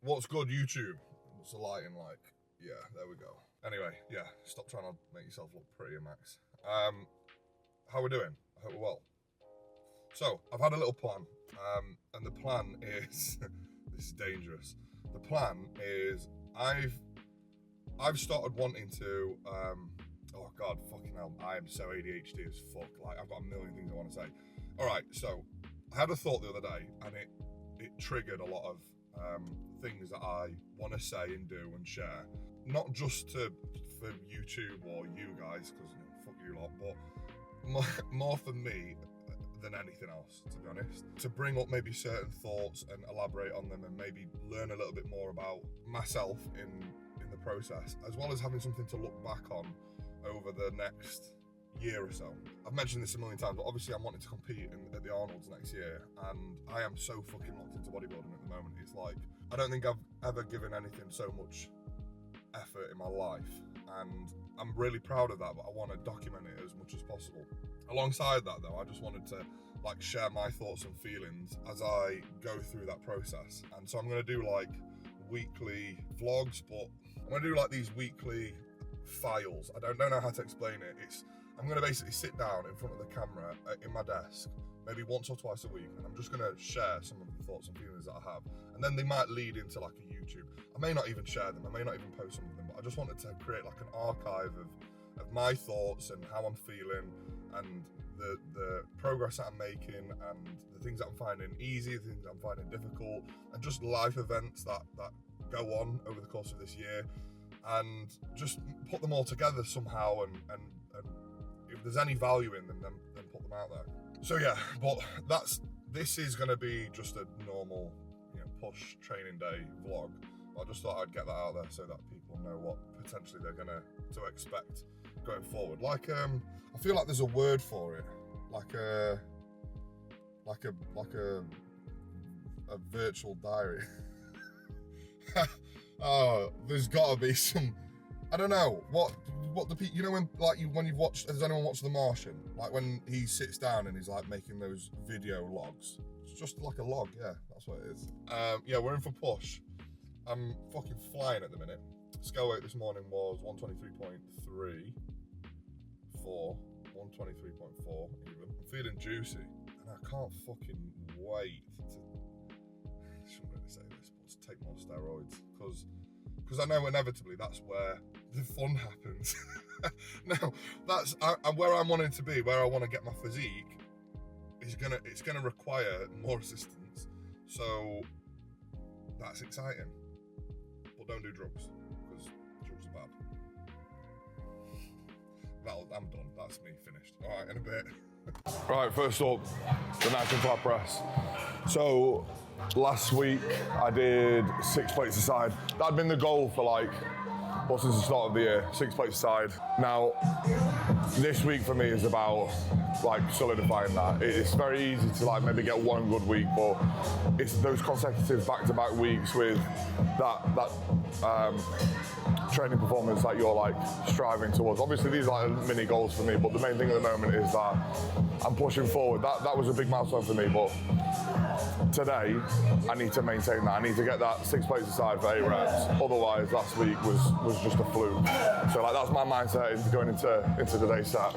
What's good, YouTube? What's the lighting like? Yeah, there we go. Anyway, yeah, stop trying to make yourself look prettier, Max. How we doing? I hope we're well. So, I've had a little plan, and the plan is, this is dangerous. The plan is, I've started wanting to, oh God, fucking hell, I am so ADHD as fuck. Like, I've got a million things I want to say. All right, so, I had a thought the other day, and it triggered a lot of things that I want to say and do and share. Not just for YouTube or you guys, because fuck you lot, but more for me than anything else, to be honest. To bring up maybe certain thoughts and elaborate on them and maybe learn a little bit more about myself in the process, as well as having something to look back on over the next year or so. I've mentioned this a million times, but obviously I'm wanting to compete at the Arnold's next year, and I am so fucking locked into bodybuilding at the moment. It's like, I don't think I've ever given anything so much effort in my life, and I'm really proud of that, but I want to document it as much as possible. Alongside that though, I just wanted to like share my thoughts and feelings as I go through that process. And so I'm going to do like weekly vlogs, but I'm going to do like these weekly files. I don't know how to explain it. I'm going to basically sit down in front of the camera in my desk, maybe once or twice a week, and I'm just going to share some of the thoughts and feelings that I have. And then they might lead into like a YouTube. I may not even share them, I may not even post some of them, but I just wanted to create like an archive of my thoughts and how I'm feeling, and the progress that I'm making, and the things that I'm finding easy, the things that I'm finding difficult, and just life events that go on over the course of this year, and just put them all together somehow, and if there's any value in them, then put them out there. So yeah, but this is going to be just a normal, push training day vlog. I just thought I'd get that out there so that people know what potentially they're going to expect going forward. Like, I feel like there's a word for it, like a virtual diary. Oh, there's got to be some. I don't know what the people, when you've watched, has anyone watched The Martian? Like when he sits down and he's like making those video logs. It's just like a log, yeah, that's what it is. Yeah, we're in for push. I'm fucking flying at the minute. Scale weight this morning was 123.3, 123.4 even. I'm feeling juicy, and I can't fucking wait to, I shouldn't really say this, but to take more steroids, because I know inevitably that's where the fun happens. Now, that's where I'm wanting to be, where I want to get my physique. It's gonna require more assistance, so that's exciting. But don't do drugs, because drugs are bad. I'm done. That's me finished. All right, in a bit. Right, first up, the nice and flat press. So last week I did 6 plates aside. That'd been the goal for since the start of the year, 6 plates aside. Now, this week for me is about solidifying that. It's very easy to maybe get one good week, but it's those consecutive back-to-back weeks with that training performance that you're striving towards. Obviously these are mini goals for me, but the main thing at the moment is that I'm pushing forward. That was a big milestone for me, but today I need to maintain that. I need to get that 6 plates aside for 8 reps. Otherwise last week was just a fluke. So that's my mindset going into today's set.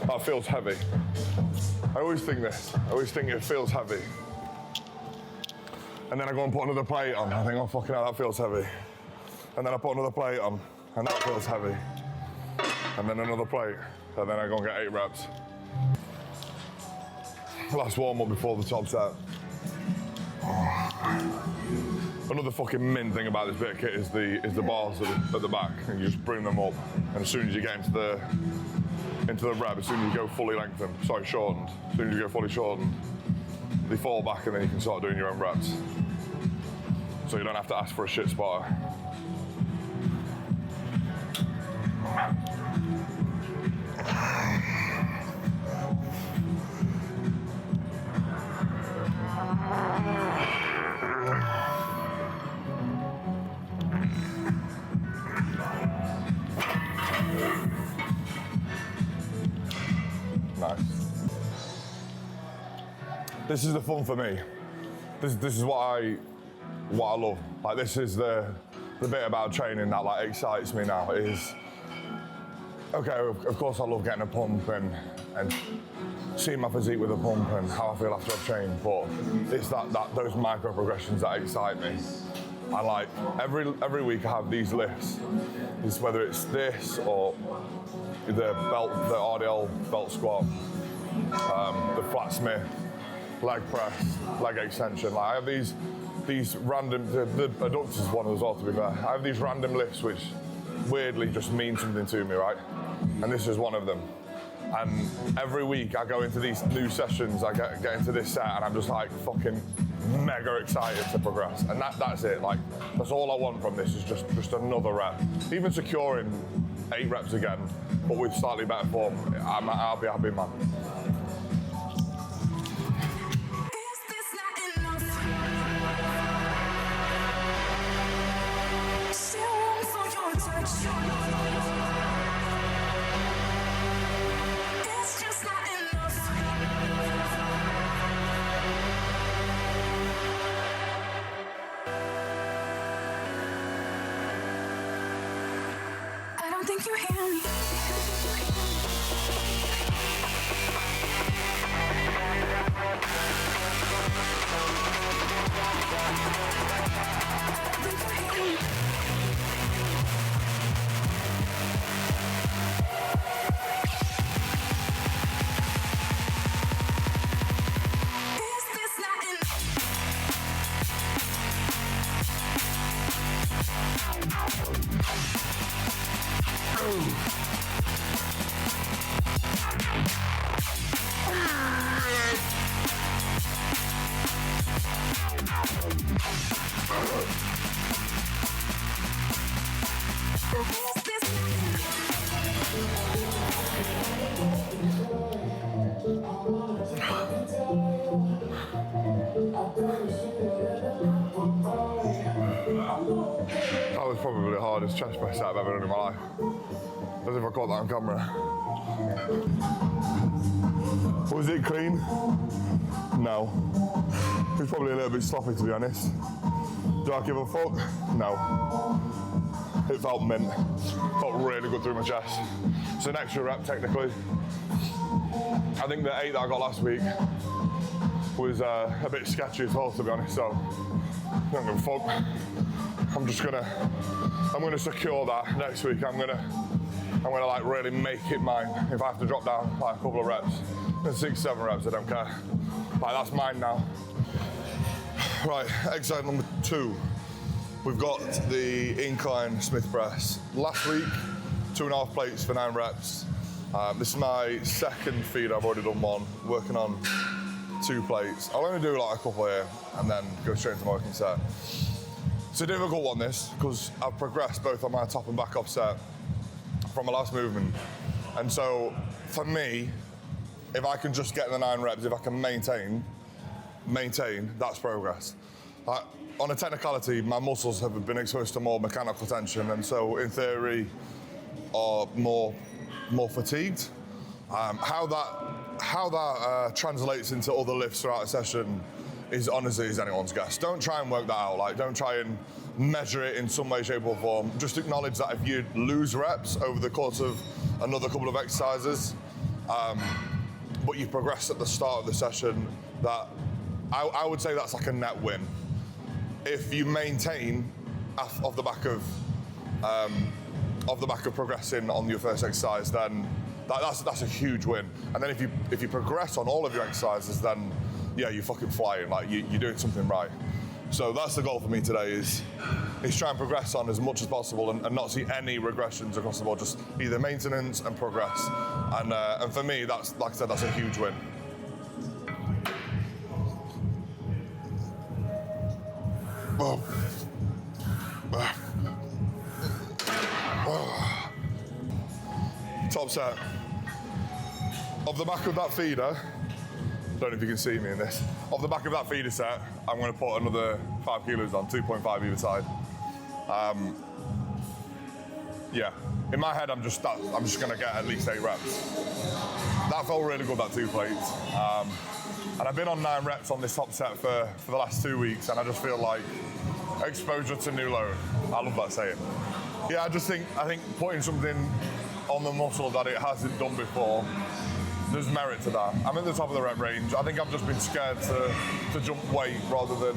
That feels heavy. I always think this. I always think it feels heavy. And then I go and put another plate on. I think, oh fucking hell, that feels heavy. And then I put another plate on, and that feels heavy. And then another plate, and then I go and get 8 reps. Last warm up before the top set. Another fucking mint thing about this bit of kit is the bars at the back, and you just bring them up, and as soon as you get into the rep, as soon as you go fully shortened, as soon as you go fully shortened, they fall back, and then you can start doing your own reps. So you don't have to ask for a shit spotter. Nice. This is the fun for me. This is what I love. Like, this is the bit about training that like excites me now. Is okay. Of course, I love getting a pump and seeing my physique with a pump and how I feel after I've trained. But it's those micro progressions that excite me. And like every week, I have these lifts. It's whether it's this or the RDL belt squat, the flat Smith, leg press, leg extension. Like I have these random, the adductors one as well, to be fair. I have these random lifts which weirdly just mean something to me, right? And this is one of them. And every week I go into these new sessions, I get into this set and I'm just like fucking mega excited to progress. And that's it, like that's all I want from this is just another rep. Even securing 8 reps again, but with slightly better form, I'll be happy, man. Think you hear me? That was probably the hardest chest press I've ever done in my life. As if I caught that on camera. Was it clean? No. It was probably a little bit sloppy, to be honest. Do I give a fuck? No. It felt mint. Felt really good through my chest. It's an extra rep technically. I think the 8 that I got last week was a bit sketchy as well, to be honest, so I don't give a fuck. I'm gonna secure that next week. I'm gonna like really make it mine. If I have to drop down like a couple of reps, 6, 7 reps, I don't care. Like that's mine now. Right, exercise number 2. We've got the incline Smith press. Last week, 2.5 plates for 9 reps. This is my second feed. I've already done one, working on 2 plates. I'll only do like a couple here and then go straight into my working set. It's a difficult one, this, because I've progressed both on my top and back offset from my last movement. And so, for me, if I can just get the 9 reps, if I can maintain, that's progress. On a technicality, my muscles have been exposed to more mechanical tension, and so, in theory, are more fatigued. How that translates into other lifts throughout a session is honestly anyone's guess. Don't try and work that out. Like, don't try and measure it in some way, shape, or form. Just acknowledge that if you lose reps over the course of another couple of exercises, but you progress at the start of the session, that I would say that's like a net win. If you maintain off the back of progressing on your first exercise, then that's a huge win. And then if you progress on all of your exercises, then yeah, you're fucking flying. Like you're doing something right. So that's the goal for me today: is try and progress on as much as possible and not see any regressions across the board. Just either maintenance and progress. And for me, that's, like I said, that's a huge win. Top set. Off the back of that feeder, don't know if you can see me in this. Off the back of that feeder set, I'm going to put another 5 kilos on, 2.5 either side. Yeah, in my head, I'm just gonna get at least 8 reps. That felt really good, that 2 plates. And I've been on 9 reps on this top set for the last 2 weeks, and I just feel like exposure to new load. I love that saying. Yeah, I think putting something on the muscle that it hasn't done before, there's merit to that. I'm at the top of the rep range. I think I've just been scared to jump weight rather than,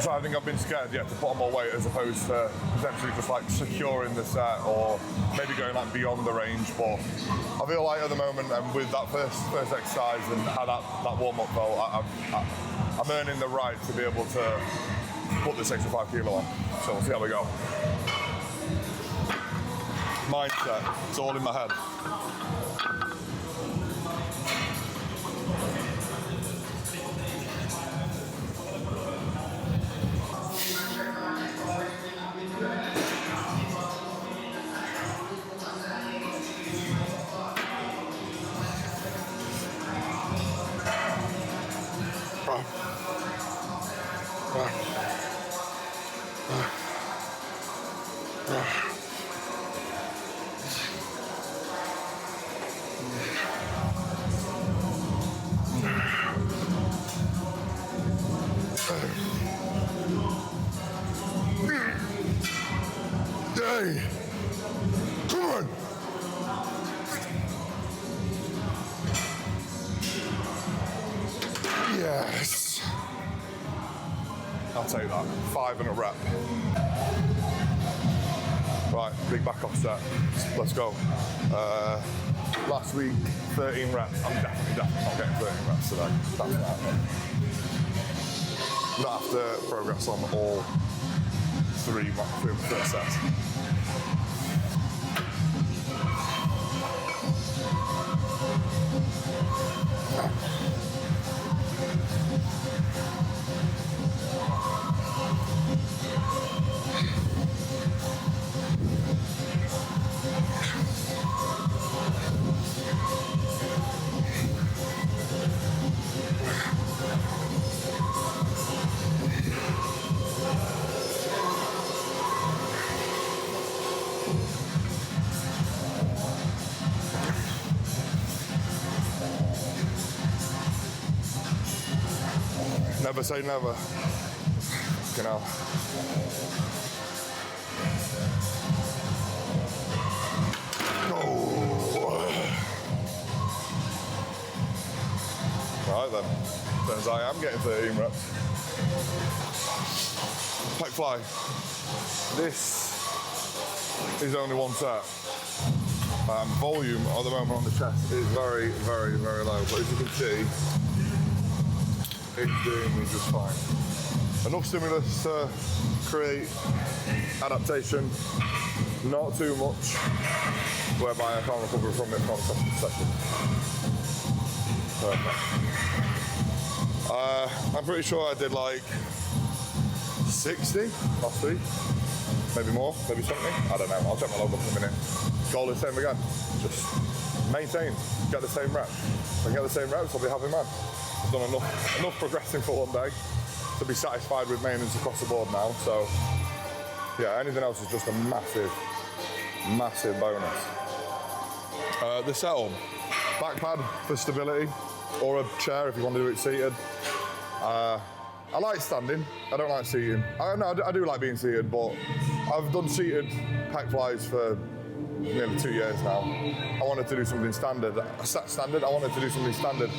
so I think I've been scared, to put on more weight as opposed to potentially just like securing the set or maybe going like beyond the range. But I feel like at the moment, and with that first exercise and how that warm-up felt, I'm earning the right to be able to put this extra 5 kilo on. So we'll see how we go. Mindset, it's all in my head. Hey, come on. Yes. I'll take that. 5 and a rep. Right, big back off set. Let's go. Last week, 13 reps. I'm definitely not getting 13 reps today. That's not happening. I'm gonna have to progress on all 3 of the first sets. Never say never. You know. Oh. Right then. Turns I am getting 13 reps. Pec fly. This is only 1 set. Volume at the moment on the chest is very, very, very low. But as you can see, it's doing me just fine. Enough stimulus to create adaptation, not too much, whereby I can't recover from it from the session. Perfect. I'm pretty sure I did like 60 last week, maybe more, maybe something. I don't know. I'll check my log up in a minute. Goal is the same again. Just maintain, get the same reps. If I can get the same reps, I'll be happy man. I've done enough progressing for 1 day to be satisfied with maintenance across the board now. So yeah, anything else is just a massive, massive bonus. The setup, back pad for stability, or a chair if you want to do it seated. I like standing, I don't like seating. I do like being seated, but I've done seated pec flies for nearly 2 years now. I wanted to do something standard. I wanted to do something standard.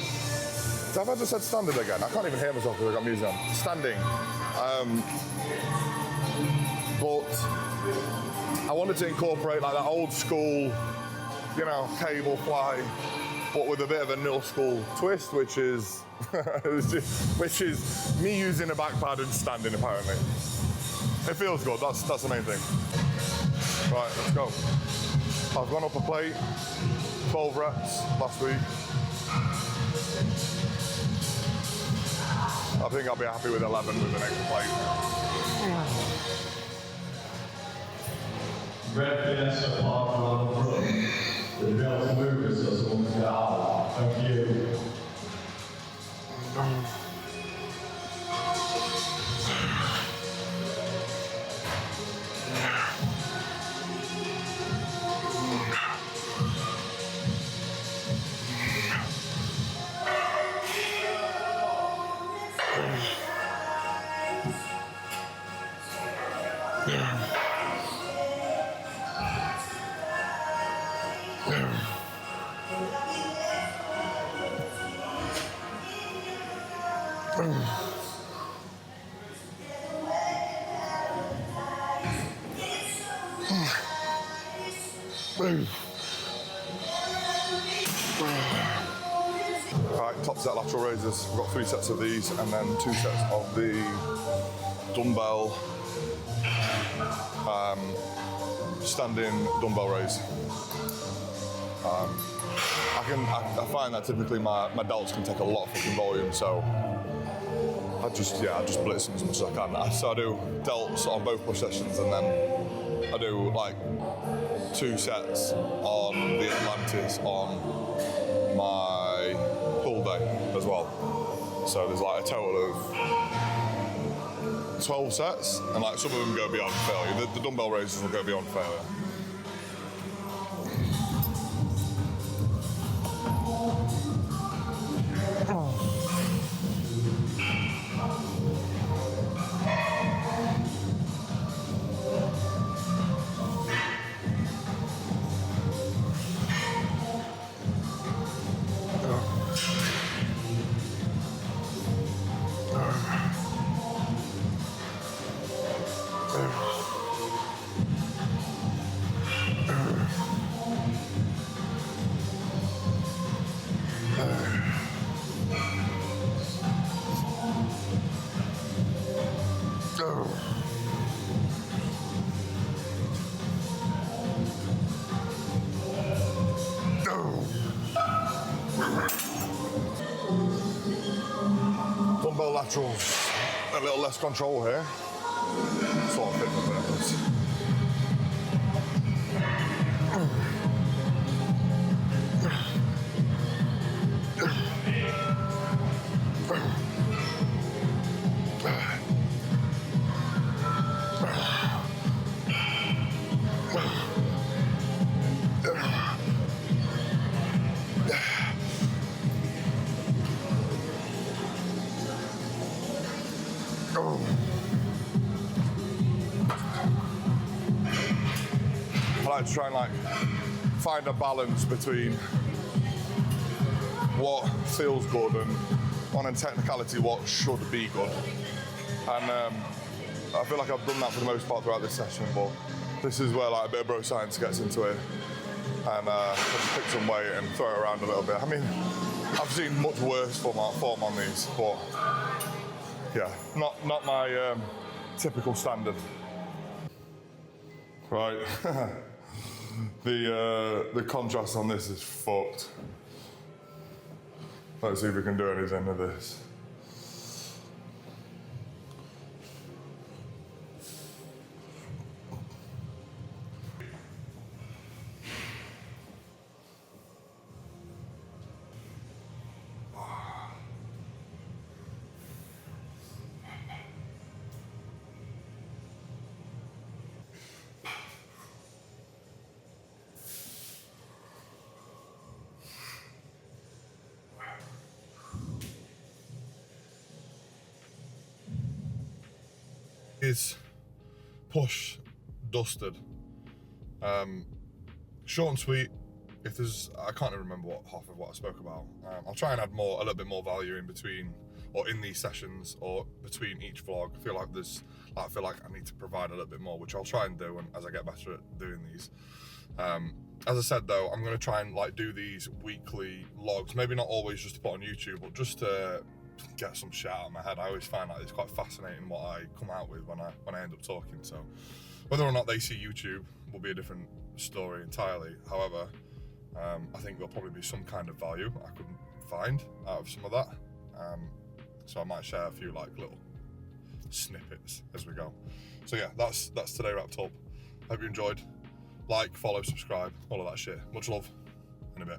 Have I just said standard again? I can't even hear myself because I've got music on. Standing. But I wanted to incorporate like that old school, you know, cable fly, but with a bit of a new school twist, which is me using a back pad and standing apparently. It feels good, that's the main thing. Right, let's go. I've gone up a plate, 12 reps last week. I think I'll be happy with 11 with the next plate. Red finish on the front. The belt movers are someone's down. Thank you. Right, top set lateral raises. We've got 3 sets of these and then 2 sets of the dumbbell standing dumbbell raise. I find that typically my delts can take a lot of fucking volume, so I just blitz them as much as I can. So I do delts on both push sessions, and then I do like 2 sets on the Atlantis on my pull day as well. So there's like a total of 12 sets, and like some of them go beyond failure. The dumbbell raises will go beyond failure. Dumbbell laterals, a little less control here. Sort of fit for purpose. I like to try and like find a balance between what feels good and on a technicality what should be good. And I feel like I've done that for the most part throughout this session, but this is where like a bit of bro science gets into it, and just pick some weight and throw it around a little bit. I mean, I've seen much worse form on these, but yeah, not my typical standard. Right, the contrast on this is fucked. Let's see if we can do anything with this. Is push dusted. Short and sweet. If there's, I can't even remember what half of what I spoke about. I'll try and add a little bit more value in between, or in these sessions, or between each vlog. I feel like I need to provide a little bit more, which I'll try and do as I get better at doing these. As I said though, I'm going to try and like do these weekly vlogs. Maybe not always just to put on YouTube, but just to get some shit out of my head. I always find that it's quite fascinating what I come out with when I end up talking. So whether or not they see YouTube will be a different story entirely. However, I think there'll probably be some kind of value I couldn't find out of some of that. So I might share a few like little snippets as we go. So yeah, that's today wrapped up. Hope you enjoyed. Like, follow, subscribe, all of that shit. Much love in a bit.